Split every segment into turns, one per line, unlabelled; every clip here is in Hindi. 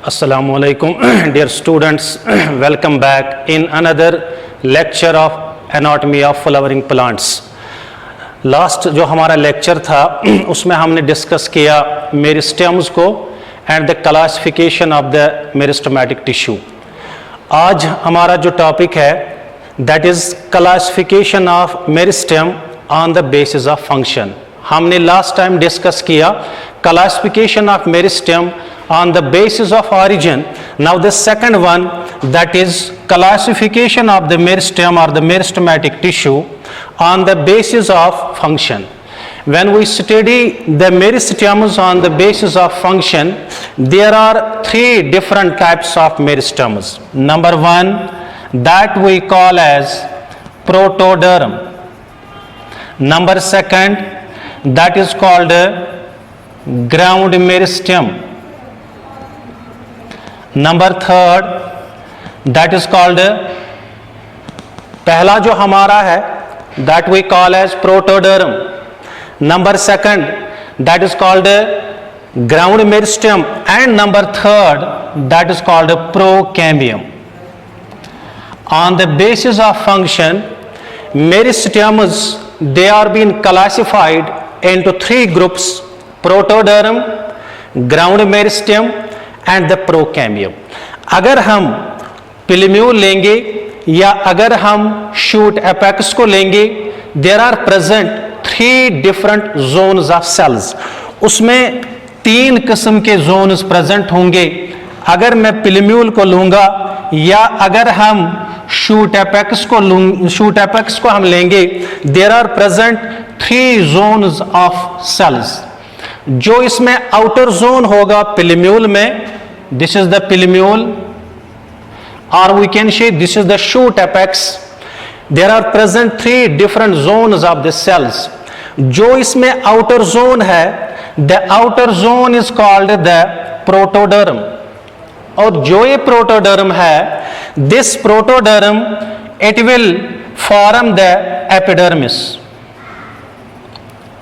Assalamu alaikum dear students, welcome back in another lecture of anatomy of flowering plants. Last जो हमारा लेक्चर था उसमें हमने डिस्कस किया मेरिस्टेम्स को and the classification of the meristematic tissue. आज हमारा जो टॉपिक है that is classification of meristem on the basis of function. हमने लास्ट टाइम डिस्कस किया classification of meristem on the basis of origin. Now the second one, that is classification of the meristem or the meristematic tissue on the basis of function. When we study the meristems on the basis of function, there are three different types of meristems. Number one, that we call as protoderm. Number second, that is called ground meristem. Number third that is called, पहला जो हमारा है that we call as protoderm. Number second that is called ground meristem and number third that is called procambium. On the basis of function meristems they are been classified into three groups: protoderm, ground meristem and the procambium. अगर हम पिलम्यूल लेंगे या अगर हम शूट एपेक्स को लेंगे, there are present three different zones of cells. उसमें तीन किस्म के जोन्स प्रेजेंट होंगे. अगर मैं पिलम्यूल को लूंगा या अगर हम शूट एपेक्स को हम लेंगे, there are present three zones of cells. जो इसमें आउटर जोन होगा पिलम्यूल में, दिस इज द पिलम्यूल, और we can say this is the shoot apex. There are present three different zones of the cells. जो इसमें आउटर जोन है, the outer zone is called the protoderm. और जो ये प्रोटोडर्म है, this protoderm it will form the epidermis.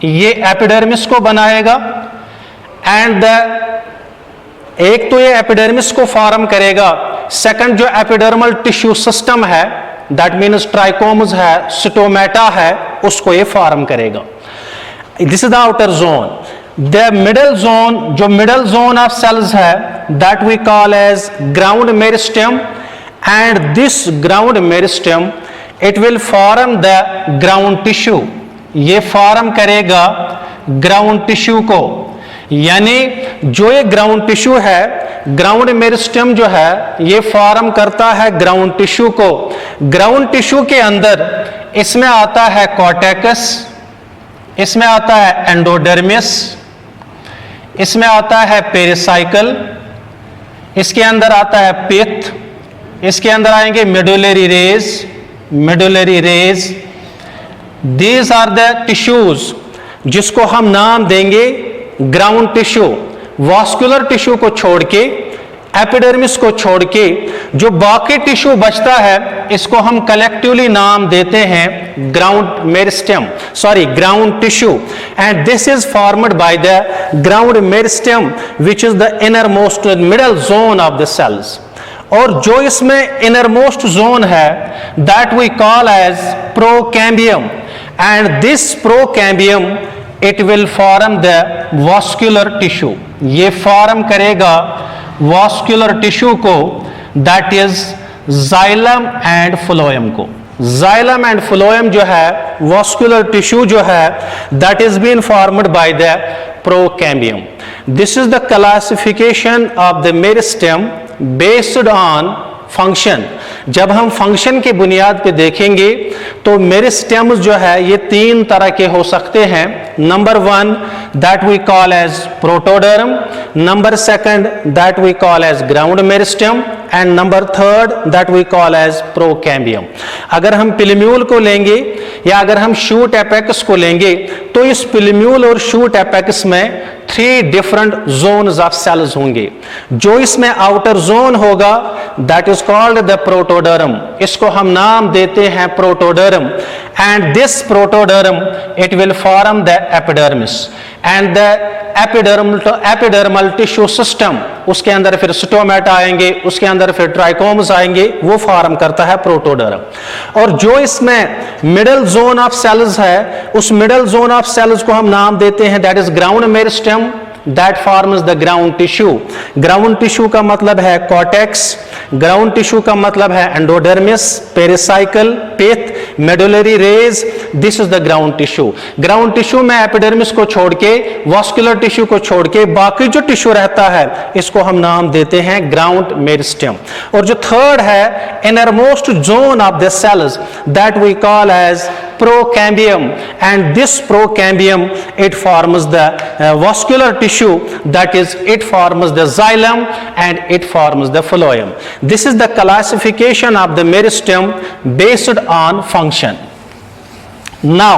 ये एपिडर्मिस को बनाएगा एंड एक तो ये एपिडर्मिस को फॉर्म करेगा. सेकंड जो एपिडर्मल टिश्यू सिस्टम है, दैट मीन्स ट्राइकोम्स है, स्टोमेटा है, उसको ये फॉर्म करेगा. This is the outer zone. The middle zone, जो मिडल जोन ऑफ सेल्स है, that we call as ground meristem and this ground meristem it will form the ground tissue. ये फॉर्म करेगा ग्राउंड टिश्यू को. यानी जो ये ग्राउंड टिश्यू है, ग्राउंड मेरिस्टेम जो है, ये फॉर्म करता है ग्राउंड टिश्यू को. ग्राउंड टिश्यू के अंदर इसमें आता है कॉर्टेक्स, इसमें आता है एंडोडर्मिस, इसमें आता है पेरिसाइकल, इसके अंदर आता है पित्त, इसके अंदर आएंगे medullary rays. These are the tissues जिसको हम नाम देंगे ग्राउंड टिश्यू. वॉस्कुलर टिश्यू को छोड़ के, एपिडर्मिस को छोड़ के जो बाकी टिश्यू बचता है, इसको हम कलेक्टिवली नाम देते हैं ground meristem, ground tissue. And this is formed by the ground meristem which is the inner most middle zone of the cells. और जो इसमें इनर मोस्ट जोन है, that we call as procambium. And this procambium it will form the vascular tissue. ये फॉर्म करेगा वॉस्कुलर टिश्यू को, that is xylem and phloem को. जाइलम एंड फ्लोएम जो है, वॉस्कुलर टिश्यू जो है, that is been formed by the procambium. This is the classification of the meristem based on function. जब हम फंक्शन की बुनियाद पे देखेंगे तो मेरिस्टेम्स जो है ये तीन तरह के हो सकते हैं. Number one that we call as protoderm, number second that we call as ground meristem and number third that we call as procambium. अगर हम पिलम्यूल को लेंगे या अगर हम शूट एपेक्स को लेंगे, तो इस पिलम्यूल और शूट एपेक्स में three different zones of cells होंगे. जो इसमें आउटर जोन होगा, that is called the protoderm. इसको हम नाम देते हैं protoderm. And this protoderm it will form the epidermis. and the epidermal tissue system उसके अंदर फिर स्टोमेटा आएंगे, उसके अंदर फिर ट्राइकोम्स आएंगे, वो फॉर्म करता है प्रोटोडर्म। और जो इसमें मिडल जोन ऑफ सेल्स है, उस मिडल जोन ऑफ सेल्स को हम नाम देते हैं that is ground meristem, that forms the ground tissue. Ground tissue का मतलब है कॉर्टेक्स, ग्राउंड टिश्यू का मतलब है endodermis, pericycle, pith, medullary rays, this is the ground tissue. Ground tissue में एपिडर्मिस को छोड़ के, वॉस्कुलर टिश्यू को छोड़ के बाकी जो टिश्यू रहता है इसको हम नाम देते हैं ग्राउंड मेरिस्टेम। और जो थर्ड है innermost zone of the cells that we call as procambium, and this procambium it forms the vascular tissue, that is it forms the xylem and it forms the phloem. This is the classification of the meristem based on function. Now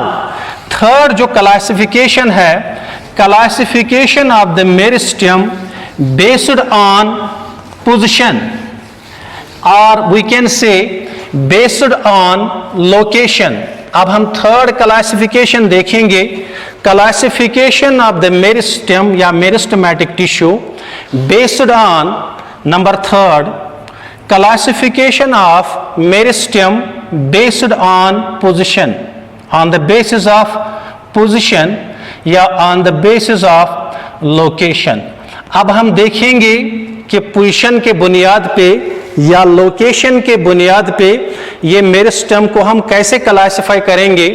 third जो classification है, classification of the meristem based on position, or we can say based on location. अब हम थर्ड क्लासिफिकेशन देखेंगे, क्लासिफिकेशन ऑफ द मेरिस्टेम या meristematic tissue based on number third, classification of meristem based on position, on the basis of position या on the basis of location. अब हम देखेंगे कि पोजीशन के बुनियाद पे या लोकेशन के बुनियाद पे ये मेरिस्टेम को हम कैसे क्लासिफाई करेंगे।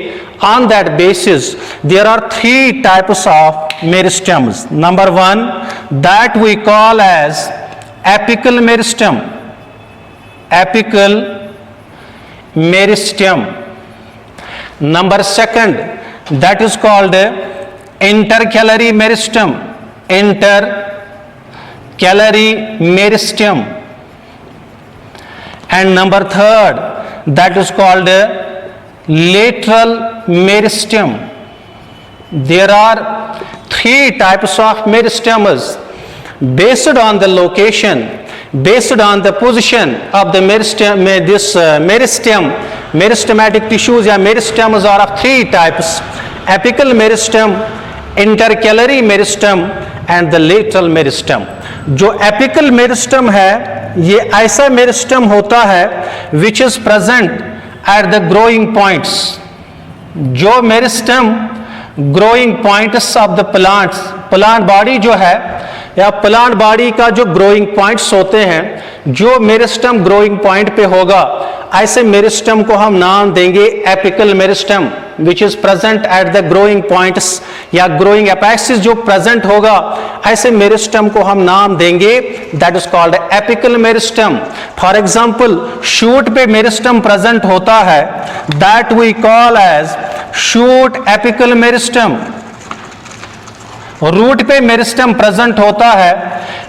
On that basis there are three types of meristems. Number one that we call as apical meristem, apical meristem. Number second that is called intercalary meristem, intercalary meristem. And number third that is called lateral meristem. There are three types of meristems based on the location, based on the position of the meristem. This meristem, meristematic tissues या meristems are of three types: apical meristem, intercalary meristem and the lateral meristem. जो एपिकल मेरिस्टम है ये ऐसा मेरिस्टम होता है which is present at the growing points. जो meristem growing points of the plants, plant body जो है या प्लांट बॉडी का जो ग्रोइंग पॉइंट्स होते हैं, जो मेरिस्टम ग्रोइंग पॉइंट पे होगा ऐसे मेरिस्टम को हम नाम देंगे apical meristem, which is present at the growing points या ग्रोइंग एपेक्सिस जो प्रेजेंट होगा ऐसे मेरिस्टम को हम नाम देंगे that is called apical meristem. For example shoot पे मेरिस्टम प्रेजेंट होता है that we call as shoot apical meristem. Root पे मेरिस्टम प्रेजेंट होता है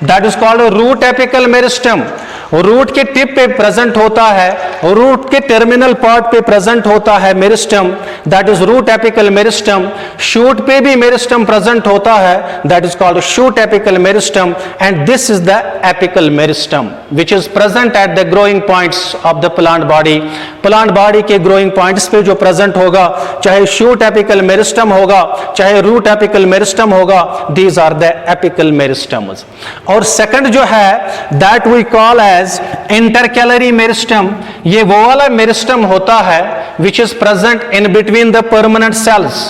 that is called root apical meristem. Root के टिप पे प्रेजेंट होता है, रूट के टर्मिनल पार्ट पे प्रेजेंट होता है meristem, that is root apical meristem. Shoot पे भी मेरिस्टम प्रेजेंट होता है that is called shoot apical meristem. And this is the apical meristem which is present at the growing points of the plant body. Plant body के ग्रोइंग पॉइंट्स पे जो प्रेजेंट होगा, चाहे शूट एपिकल मेरिस्टम होगा चाहे रूट एपिकल मेरिस्टम होगा, these are the apical meristems. और सेकंड जो है that we call intercalary meristem. ये वो वाला मेरिस्टम होता है which is present in between the permanent cells,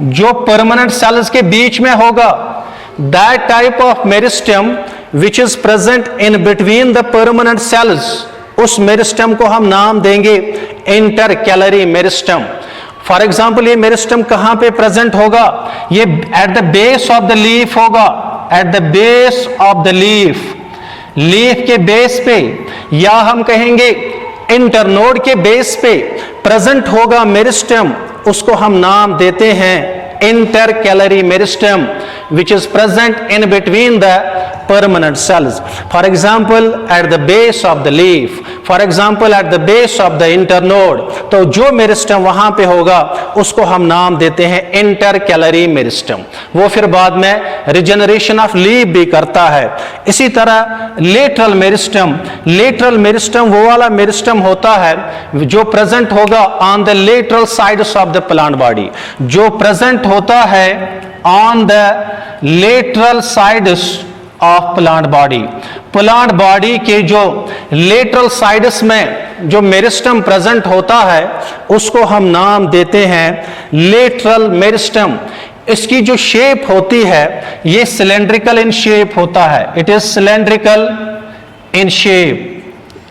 जो परमानेंट सेल्स के बीच में होगा। That type of meristem which is present in between the permanent cells, उस मेरिस्टम को हम नाम देंगे इंटरकैलरी मेरिस्टम। फॉर एग्जाम्पल ये मेरिस्टम कहां पे प्रेजेंट होगा, ये at the base of the leaf होगा, at the base of the leaf, leaf के बेस पे, या हम कहेंगे इंटरनोड के बेस पे प्रेजेंट होगा मेरिस्टम, उसको हम नाम देते हैं intercalary meristem which is present in between the permanent cells. For example at the base of the leaf, for example at the base of the internode, तो जो मेरिस्टम वहां पे होगा उसको हम नाम देते हैं इंटरकैलरी मेरिस्टम। वो फिर बाद में रिजेनरेशन ऑफ लीफ भी करता है। इसी तरह लेटरल मेरिस्टम, लेटरल मेरिस्टम वो वाला मेरिस्टम होता है जो प्रेजेंट होगा on the lateral sides of the plant body, जो प्रेजेंट होता है on the lateral sides of plant body. Plant body के जो लेटरल साइड्स में जो मेरिस्टम प्रेजेंट होता है उसको हम नाम देते हैं लेटरल मेरिस्टम। इसकी जो शेप होती है ये सिलेंड्रिकल इन शेप होता है, it is cylindrical in shape.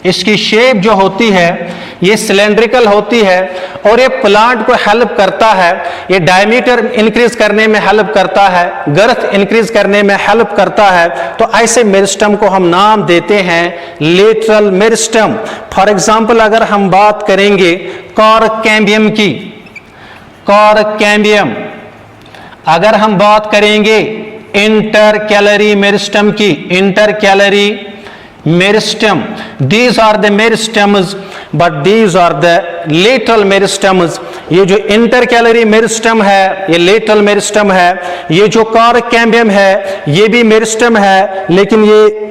इसकी शेप जो होती है ये सिलेंड्रिकल होती है और ये प्लांट को हेल्प करता है, ये डायमीटर इंक्रीज करने में हेल्प करता है, गर्थ इंक्रीज करने में हेल्प करता है। तो ऐसे मेरिस्टम को हम नाम देते हैं लेटरल मेरिस्टम। फॉर एग्जांपल अगर हम बात करेंगे कॉर्क कैम्बियम की, कॉर्क कैम्बियम, अगर हम बात करेंगे इंटरकैलरी मेरिस्टम की, intercalary meristem, these are the meristems but these are the lateral meristems। ये जो इंटरकैलरी मेरिस्टम है ये लेटरल मेरिस्टम है, ये जो कॉर्क कैम्बियम है ये भी मेरिस्टम है लेकिन ये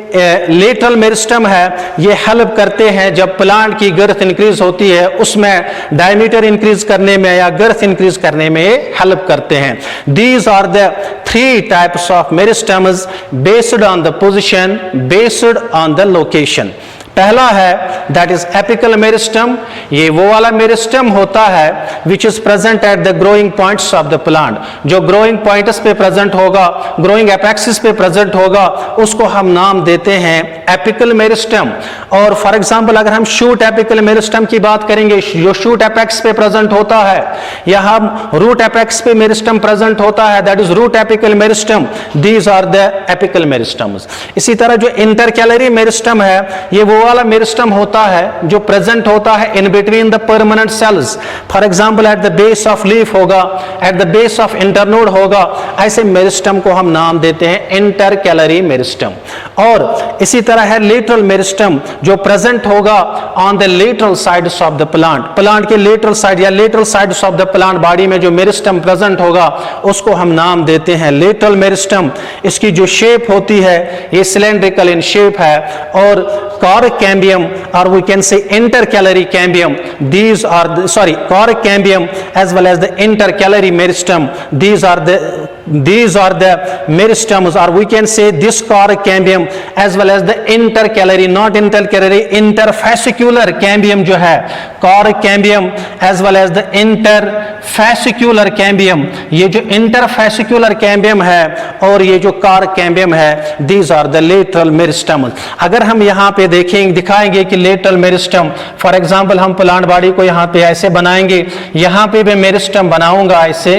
लेटरल मेरिस्टम है। ये हेल्प करते हैं जब प्लांट की गर्थ इंक्रीज होती है उसमें डायमीटर इंक्रीज करने में या गर्थ इंक्रीज करने में ये हेल्प करते हैं। These are the 3 types of meristems based on the position, based on the location. पहला है दैट इज एपिकल मेरिस्टम। ये वो वाला मेरिस्टम होता है which is present at the growing points of the plant, जो ग्रोइंग पॉइंट्स पे प्रेजेंट होगा, ग्रोइंग एपेक्सिस पे प्रेजेंट होगा, उसको हम नाम देते हैं एपिकल मेरिस्टम। और फॉर एग्जांपल अगर हम शूट एपिकल मेरिस्टम की बात करेंगे, जो शूट एपेक्स पे प्रेजेंट होता है या हम रूट एपेक्स पे मेरिस्टम प्रेजेंट होता है that is root apical meristem. These are the apical meristems. इसी तरह जो इंटरकैलरी मेरिस्टम है ये वो वाला मेरिस्टम होता है जो प्रेजेंट होता है in between the permanent cells. For example at the base of leaf होगा, at the base of internode होगा, ऐसे मेरिस्टम को हम नाम देते हैं इंटरकैलरी मेरिस्टम। और इसी तरह है लेटरल मेरिस्टम जो प्रेजेंट होगा on the lateral sides of the plant. Plant के लेटरल साइड या lateral sides of the plant body में जो मेरिस्टम प्रेजेंट होगा उसको हम नाम देते हैं लेटरल मेरिस्टम। इसकी जो शेप होती है ये सिलेंड्रिकल इन शेप है। और cork cambium or we can say intercalary cambium, these are the, sorry, coric cambium as well as the intercalary meristem, these are the meristems, or we can say this coric cambium as well as the intercalary, not intercalary, interfascicular cambium जो है coric cambium as well as the interfascicular cambium। ये जो interfascicular cambium है और ये जो coric cambium है these are the lateral meristems। अगर हम यहाँ पे देखेंगे दिखाएंगे कि लेटरल मेरिस्टम, फॉर एग्जांपल हम प्लांट बॉडी को यहाँ पे ऐसे बनाएंगे, यहाँ पे मैं मेरिस्टम बनाऊंगा ऐसे,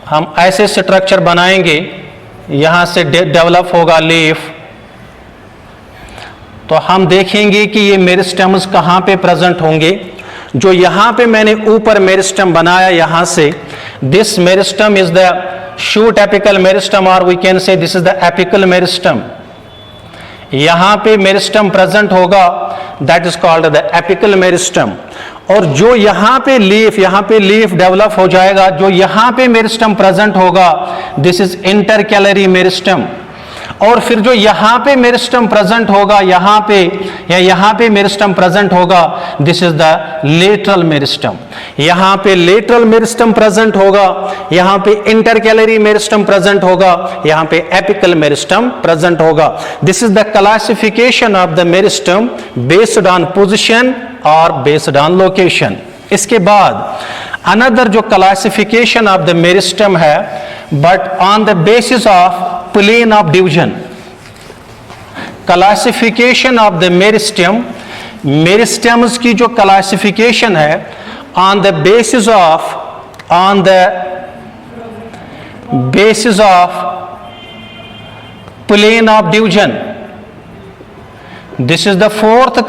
हम ऐसे स्ट्रक्चर बनाएंगे, यहां से डेवलप होगा लीफ, तो हम देखेंगे कि ये मेरिस्टम्स कहां पे प्रेजेंट होंगे। जो यहां पे मैंने ऊपर मेरिस्टम बनाया यहां से, this meristem is the shoot apical meristem और we can say this is the apical meristem. यहां पे मेरिस्टम प्रेजेंट होगा that is called the apical meristem. और जो यहां पे लीफ डेवलप हो जाएगा, जो यहां पे मेरिस्टम प्रेजेंट होगा दिस इज इंटरकैलरी मेरिस्टम। और फिर जो यहां पे मेरिस्टम प्रेजेंट होगा यहां पे या यहां पे मेरिस्टम प्रेजेंट होगा this is the lateral meristem. यहां पे लेटरल मेरिस्टम प्रेजेंट होगा, यहां पे इंटरकैलरी मेरिस्टम प्रेजेंट होगा, यहां पे एपिकल मेरिस्टम प्रेजेंट होगा। This is the classification of the meristem based on position और बेस्ड ऑन लोकेशन। इसके बाद अनदर जो क्लासिफिकेशन ऑफ द मेरिस्टम है but on the basis of plane of division. Classification of the meristem, meristems की जो क्लासिफिकेशन है on the basis of plane of division. This is the fourth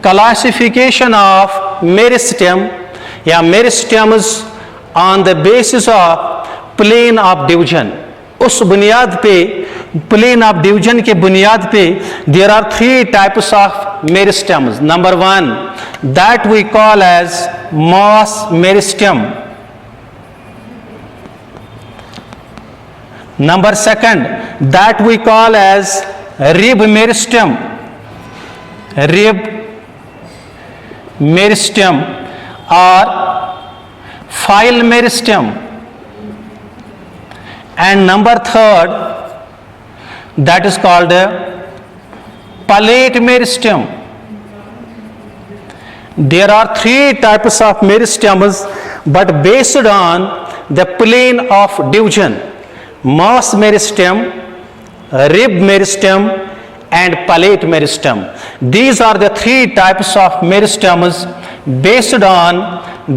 classification of meristem या meristems on the basis of plane of division। उस बुनियाद पे, प्लेन ऑफ डिवीजन के बुनियाद पे there are 3 types of meristems. Number 1 that we call as mass meristem. Number 2 that we call as rib meristem, rib meristem. और file meristem, and number third, that is called palate meristem. There are three types of meristems, but based on the plane of division: mass meristem, rib meristem, and palate meristem. These are the three types of meristems based on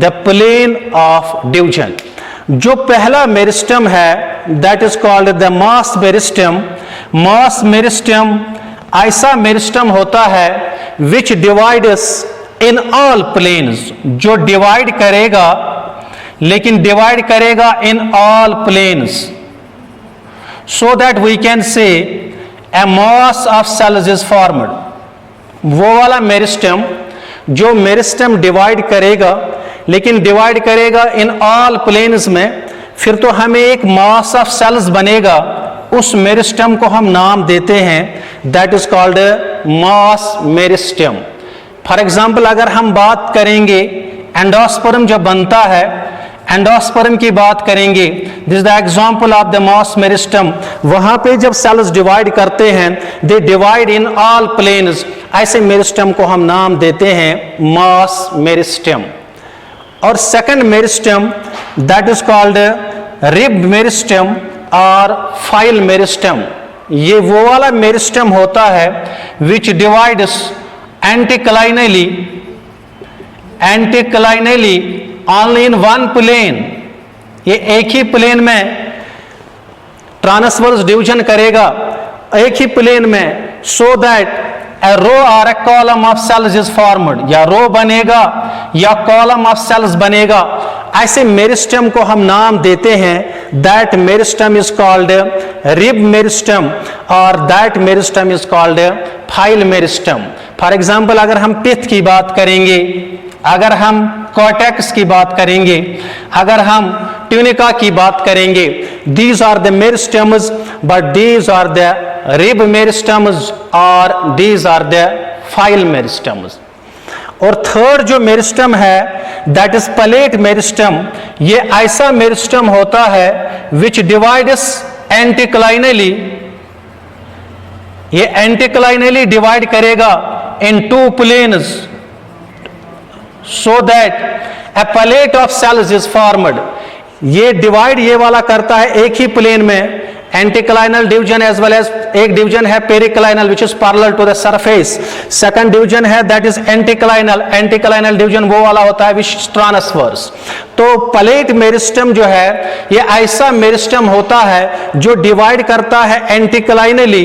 the plane of division. जो पहला मेरिस्टम है that is called the mass meristem. Mass meristem ऐसा मेरिस्टम होता है which divides in all planes, जो डिवाइड करेगा, लेकिन डिवाइड करेगा in all planes, so that we can say a mass of cells is formed. वो वाला मेरिस्टम जो मेरिस्टम डिवाइड करेगा, लेकिन डिवाइड करेगा इन ऑल प्लेन्स में, फिर तो हमें एक मास ऑफ सेल्स बनेगा. उस मेरिस्टम को हम नाम देते हैं that is called mass meristem. For example अगर हम बात करेंगे एंडोस्पर्म जो बनता है, एंडोस्पर्म की बात करेंगे, this is the example of the mass meristem. वहां पे जब सेल्स डिवाइड करते हैं they divide in all planes, ऐसे मेरिस्टम को हम नाम देते हैं मास मेरिस्टम. और second meristem that is called rib meristem और फाइल मेरिस्टम. ये वो वाला मेरिस्टम होता है which divides anticlinally only in one plane. ये एक ही प्लेन में ट्रांसवर्स डिवीजन करेगा, एक ही प्लेन में, so that a row or a column of cells is formed. या रो बनेगा या कॉलम ऑफ सेल्स बनेगा. ऐसे मेरिस्टम को हम नाम देते हैं that meristem is called rib meristem और that meristem is called file meristem. For example अगर हम पित्त की बात करेंगे, अगर हम कॉर्टेक्स की बात करेंगे, अगर हम ट्यूनिका की बात करेंगे, these are the meristems, but these are the rib meristems or these are the file meristems. और थर्ड जो मेरिस्टम है दैट इज पलेट मेरिस्टम. ये ऐसा मेरिस्टम होता है विच डिवाइड्स एंटीक्लाइनली, ये एंटीक्लाइनली डिवाइड करेगा in two planes, so that a palate of cells is formed. ये डिवाइड ये वाला करता है एक ही प्लेन में, anticlinal division as well as एक डिवीजन है periclinal which is parallel to the surface. Second division है that is anticlinal. Anticlinal division वो वाला होता है विच ट्रांसवर्स. तो पलेट मेरिस्टम जो है ये ऐसा मेरिस्टम होता है जो डिवाइड करता है एंटीक्लाइनली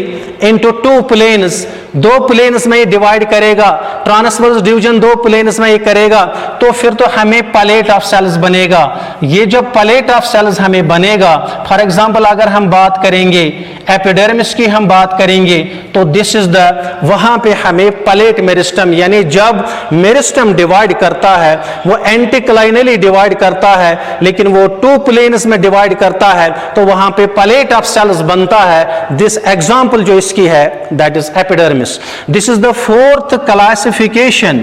इनटू टू प्लेन्स. दो प्लेन्स में ये डिवाइड करेगा, ट्रांसवर्स डिवीजन दो प्लेन्स में ये करेगा, तो फिर तो हमें पलेट ऑफ सेल्स बनेगा. ये जो पलेट ऑफ सेल्स हमें बनेगा, फॉर एग्जांपल अगर हम बात करेंगे एपिडर्मिस की हम बात करेंगे, तो दिस इज द, वहां पे हमें पलेट मेरिस्टम, यानी जब मेरिस्टम डिवाइड करता है वो एंटीक्लाइनली डिवाइड करता है, लेकिन वो टू प्लेन्स में डिवाइड करता है, तो वहां पे पलेट ऑफ सेल्स बनता है. दिस एग्जांपल जो इसकी है that is epidermis. This is the fourth classification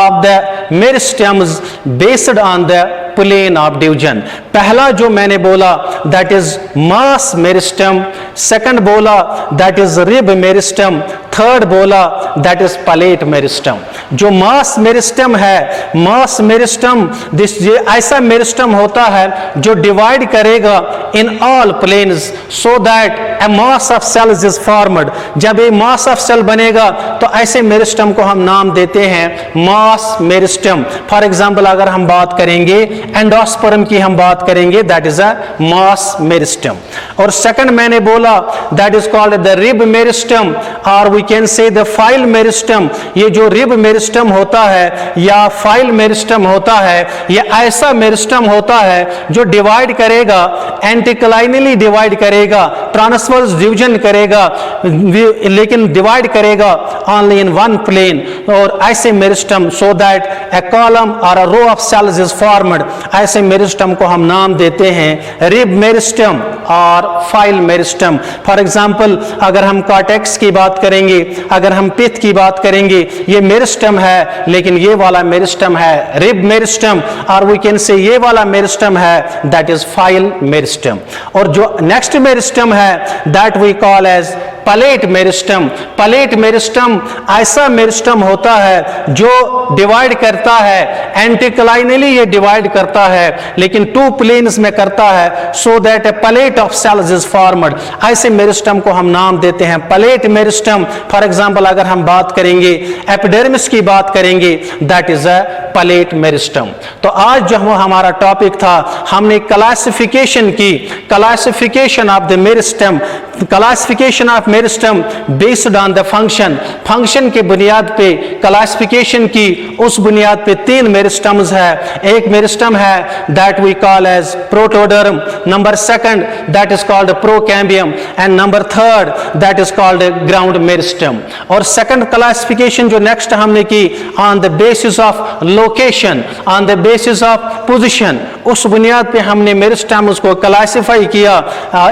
of the meristems based on the plane of division. पहला जो मैंने बोला that is mass meristem, second बोला that is rib meristem, third बोला that is palate meristem. जो mass meristem है, mass meristem this ऐसा meristem होता है जो डिवाइड करेगा in all planes so that a mass of cells is formed. जब ये mass of cell बनेगा तो ऐसे मेरिस्टम को हम नाम देते हैं मास मेरिस्टम. फॉर एग्जांपल अगर हम बात करेंगे एंडोस्पर्म की हम बात करेंगे that is a mass meristem. और सेकंड मैंने बोला that is called the rib meristem और we can say the file meristem. ये जो रिब मेरिस्टम होता है या फाइल मेरिस्टम होता है, ये ऐसा मेरिस्टम होता है जो डिवाइड करेगा, एंटीक्लाइनली डिवाइड करेगा, ट्रांसवर्स डिवीजन करेगा, लेकिन डिवाइड करेगा only in one plane. और ऐसे meristem so that a column or a row of cells is formed, ऐसे मेरिस्टम को हम नाम देते हैं रिब मेरिस्टम और फाइल मेरिस्टम। फॉर एग्जांपल अगर हम कॉर्टेक्स की बात करेंगे, अगर हम पिथ की बात करेंगे, ये मेरिस्टम है, लेकिन ये वाला मेरिस्टम है रिब मेरिस्टम, और वी कैन से ये वाला मेरिस्टम है दैट इज फाइल मेरिस्टम। और जो नेक्स्ट मेरिस्टम है that we call as plate meristem. Plate meristem ऐसा मेरिस्टम होता है जो डिवाइड करता है, एंटीक्लाइनली ये डिवाइड करता है, लेकिन टू प्लेन्स में करता है, so that a plate of cells is formed. ऐसे मेरिस्टम को हम नाम देते हैं पलेट मेरिस्टम। फॉर एग्जांपल अगर हम बात करेंगे एपिडर्मिस की बात करेंगे, that is a plate meristem. तो आज जो हमारा टॉपिक था, हमने क्लासिफिकेशन की, classification of the meristem, classification of meristem based on the function, function के बुनियाद पे क्लासिफिकेशन की। उस बुनियाद पे तीन मेरिस्टम्स है। एक मेरिस्टम है that we call as protoderm, number second that is called procambium, and number third that is called ground meristem. और सेकंड क्लासिफिकेशन जो नेक्स्ट हमने की on the basis of location, on the basis of position, उस बुनियाद पे हमने मेरिस्टम्स को क्लासिफाई किया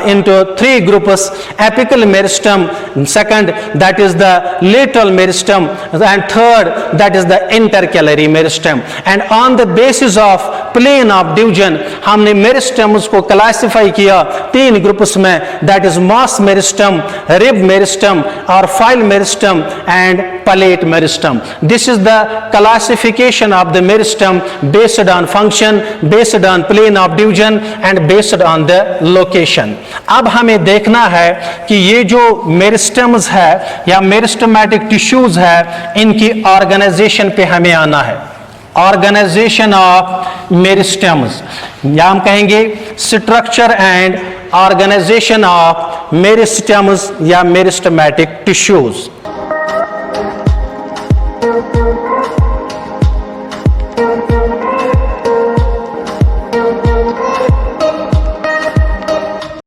into three groups: apical meristem, second that is the lateral meristem, and third that is the intercalary meristem. And on the basis of plane of division हमने मेरिस्टम्स को क्लासिफाई किया तीन ग्रुप्स में, that is mass meristem, rib meristem और file meristem and palate meristem. This is the classification of the meristem based on function, based on plane of division and based on the location. अब हमें देखना है कि ये जो मेरिस्टम्स है या मेरिस्टमैटिक टिश्यूज है, इनकी ऑर्गेनाइजेशन पे हमें आना है। ऑर्गेनाइजेशन ऑफ मेरिस्टम्स, या हम कहेंगे structure and organization of meristems या मेरिस्टमैटिक टिश्यूज।